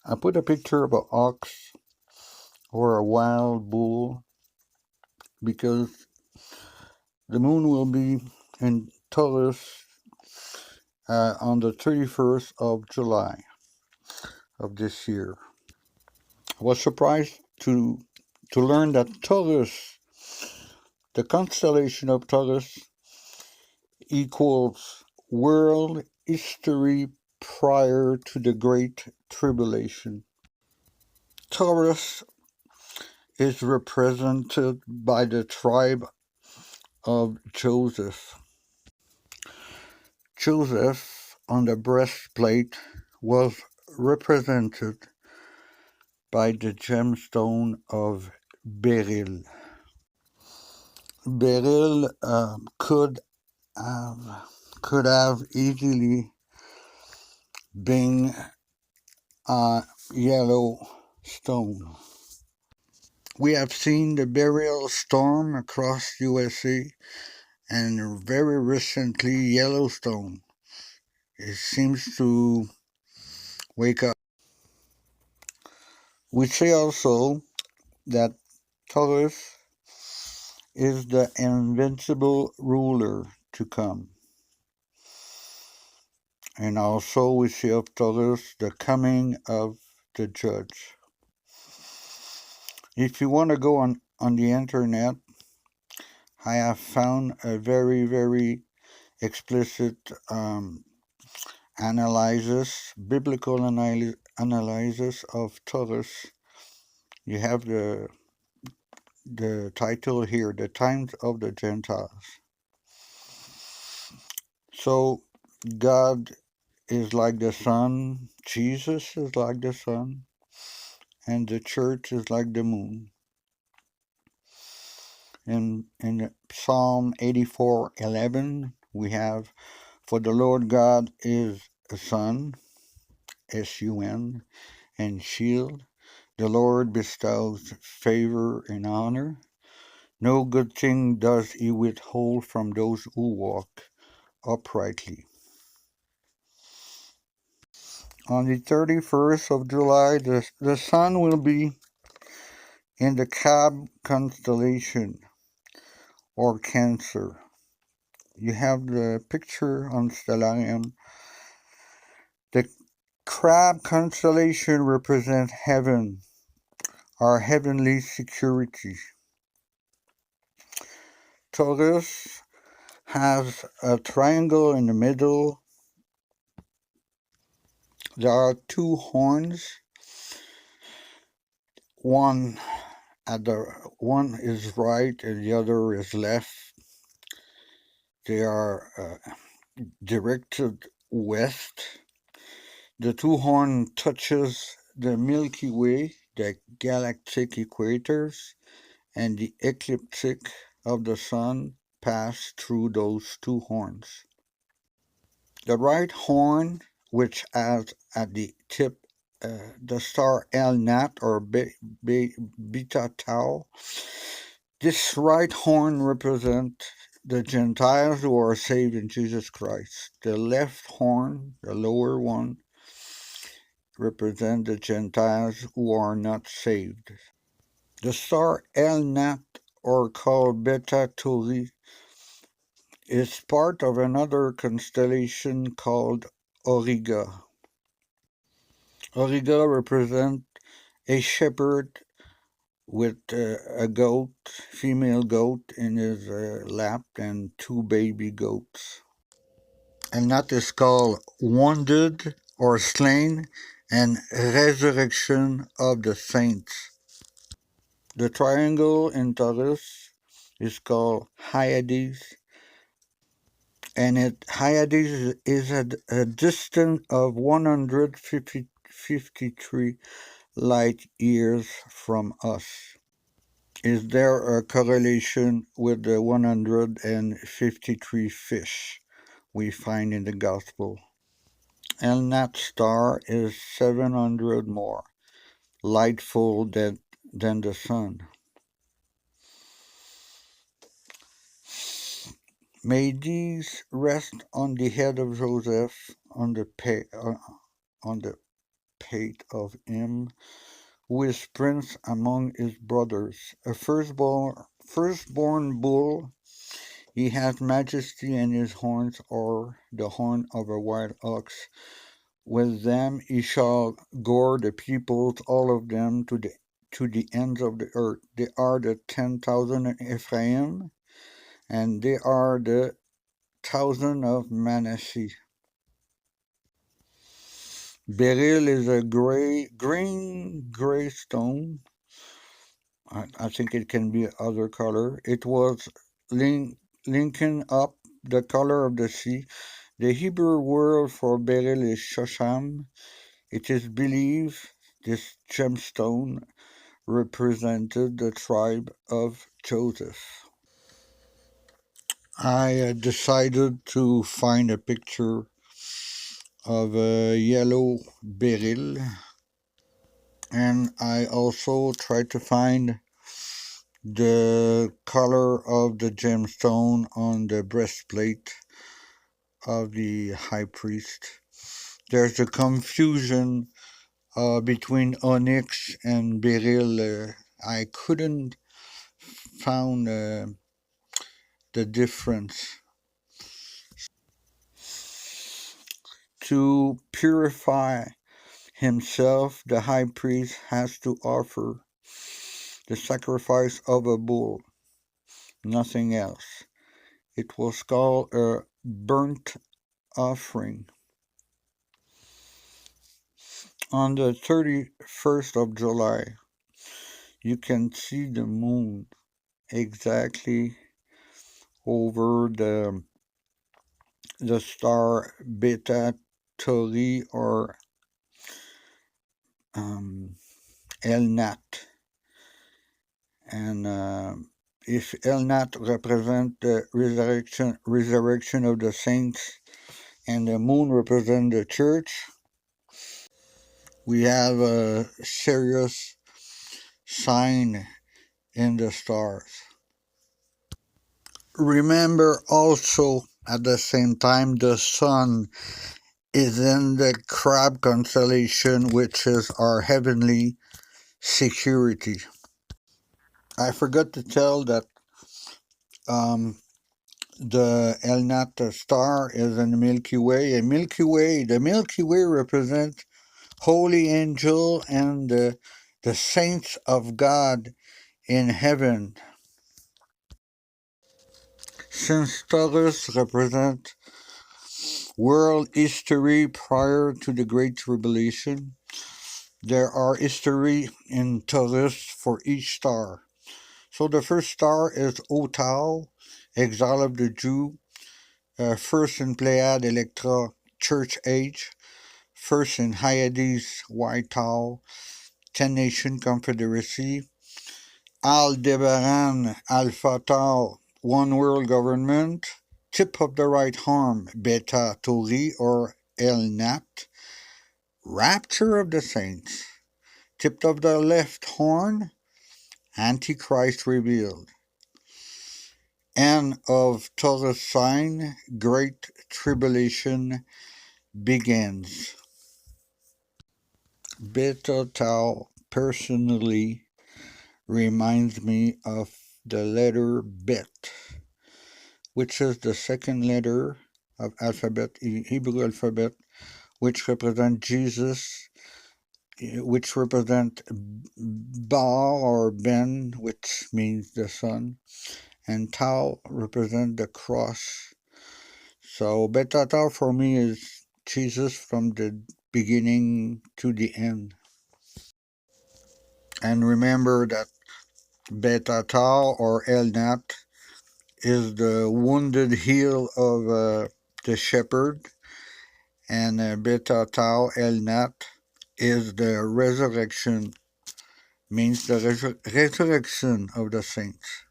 I put a picture of an ox or a wild bull because the moon will be in Taurus on the 31st of July of this year. I was surprised to learn that Taurus, the constellation of Taurus, equals world history prior to the Great Tribulation. Taurus is represented by the tribe of Joseph. Joseph on the breastplate was represented by the gemstone of beryl. Beryl could have easily been a yellow stone. We have seen the beryl storm across USA and very recently Yellowstone. It seems to wake up. We say also that Taurus is the invincible ruler to come. And also we see of Taurus the coming of the judge. If you want to go on the internet, I have found a very, very explicit biblical analysis of Taurus. You have the title here, The Times of the Gentiles. So God is like the sun, Jesus is like the sun, and the church is like the moon. In Psalm 84:11, we have, "For the Lord God is a sun, S-U-N, and shield. The Lord bestows favor and honor. No good thing does he withhold from those who walk uprightly." On the 31st of July, the sun will be in the Crab constellation, or Cancer. You have the picture on Stellarium. The Crab constellation represents heaven, our heavenly security. Taurus has a triangle in the middle. There are two horns. One is right and the other is left. They are directed west. The two horns touches the Milky Way, the galactic equators, and the ecliptic of the sun pass through those two horns. The right horn, which has at the tip the star El Nat or Beta Tau, this right horn represents the Gentiles who are saved in Jesus Christ. The left horn, the lower one, represents the Gentiles who are not saved. The star El Nat, or called Beta Tauri, is part of another constellation called Auriga. Auriga represents a shepherd with a goat, female goat, in his lap and two baby goats. And that is called Wounded or Slain and Resurrection of the Saints. The triangle in Taurus is called Hyades, and Hyades is at a distance of 153 light years from us. Is there a correlation with the 153 fish we find in the Gospel? And that star is 700 more lightful than the sun. May these rest on the head of Joseph, on the pate of him who is prince among his brothers, a firstborn bull. He has majesty, and his horns are the horn of a wild ox. With them he shall gore the peoples, all of them, to the ends of the earth. They are the 10,000 of Ephraim, and they are the 1,000 of Manasseh. Beryl is a green gray stone. I think it can be other color. It was linking up the color of the sea. The Hebrew word for beryl is shosham. It is believed this gemstone represented the tribe of Joseph. I decided to find a picture of a yellow beryl, and I also tried to find the color of the gemstone on the breastplate of the high priest. There's a confusion between onyx and beryl. I couldn't found the difference. To purify himself, the high priest has to offer the sacrifice of a bull, nothing else. It was called a burnt offering. On the 31st of July, you can see the moon exactly over the star Beta Tauri or Elnat. And if Elnat represents the resurrection of the saints, and the moon represents the church, we have a serious sign in the stars. Remember also at the same time the sun is in the crab constellation, which is our heavenly security. I forgot to tell that the Elnat star is in the Milky Way. The Milky Way represents holy angel and the saints of God in heaven. Since Taurus represents world history prior to the Great Tribulation, there are history in Taurus for each star. So the first star is Otau, exile of the Jew, first in Pleiad, Electra, church age, first in Hyades, White Tau, 10-nation confederacy, Aldebaran, Alpha Tau, one world government, tip of the right arm, Beta Tauri or El Nat, rapture of the saints, tip of the left horn, Antichrist revealed, end of Taurus sign, great tribulation begins. Beta Tau personally reminds me of the letter Bet, which is the second letter of alphabet, Hebrew alphabet, which represent Jesus, which represent Ba or Ben, which means the sun, and Tau represent the cross. So Beta Tau for me is Jesus from the beginning to the end. And remember that Beta Tau or El Nat is the wounded heel of the shepherd, and Beta Tau El Nat is the resurrection, means the resurrection of the saints.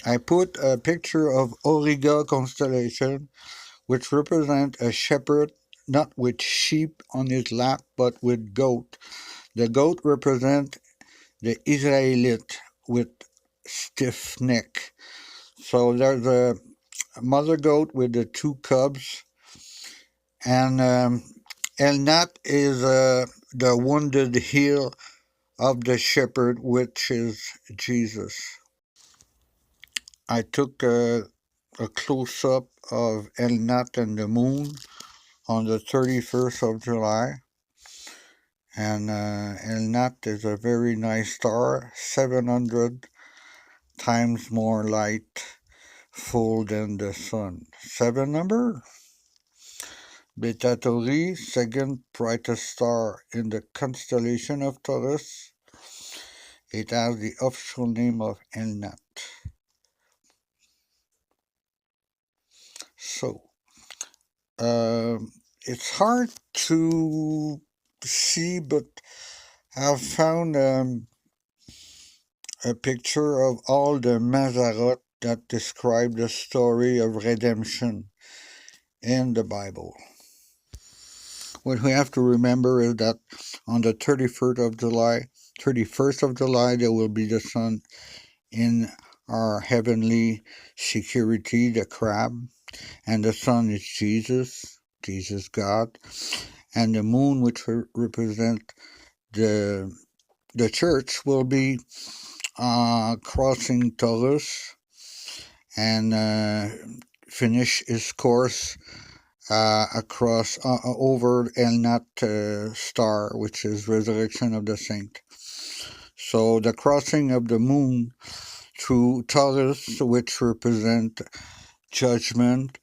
I put a picture of Auriga constellation, which represents a shepherd not with sheep on his lap, but with goat. The goat represents the Israelite with stiff neck. So there's a mother goat with the two cubs, and Elnat is the wounded heel of the shepherd, which is Jesus. I took a close-up of Elnat and the moon on the 31st of July. And Elnat is a very nice star, 700 times more light full than the sun. 7 number? Beta Tauri, second brightest star in the constellation of Taurus. It has the official name of Elnat. So, it's hard to see, but I've found a picture of all the Mazaroth that describe the story of redemption in the Bible. What we have to remember is that on the 31st of July, there will be the sun in our heavenly security, the crab, and the sun is Jesus God, and the moon, which represent the church, will be crossing Taurus and finish his course across over Elnat star, which is resurrection of the saint. So the crossing of the moon through Taurus, which represent judgment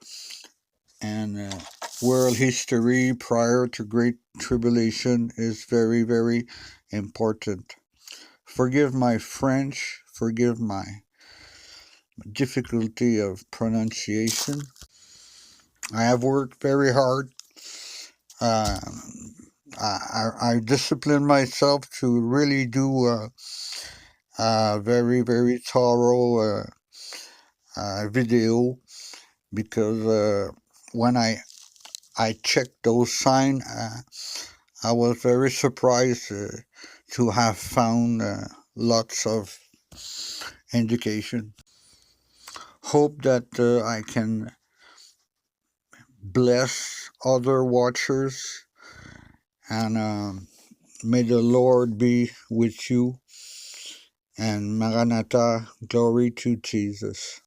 and world history prior to Great Tribulation, is very, very important. Forgive my French, forgive my difficulty of pronunciation. I have worked very hard. I discipline myself to really do a very, very thorough video, because when I checked those signs, I was very surprised to have found lots of indication. Hope that I can bless other watchers, and may the Lord be with you, and Maranatha, glory to Jesus.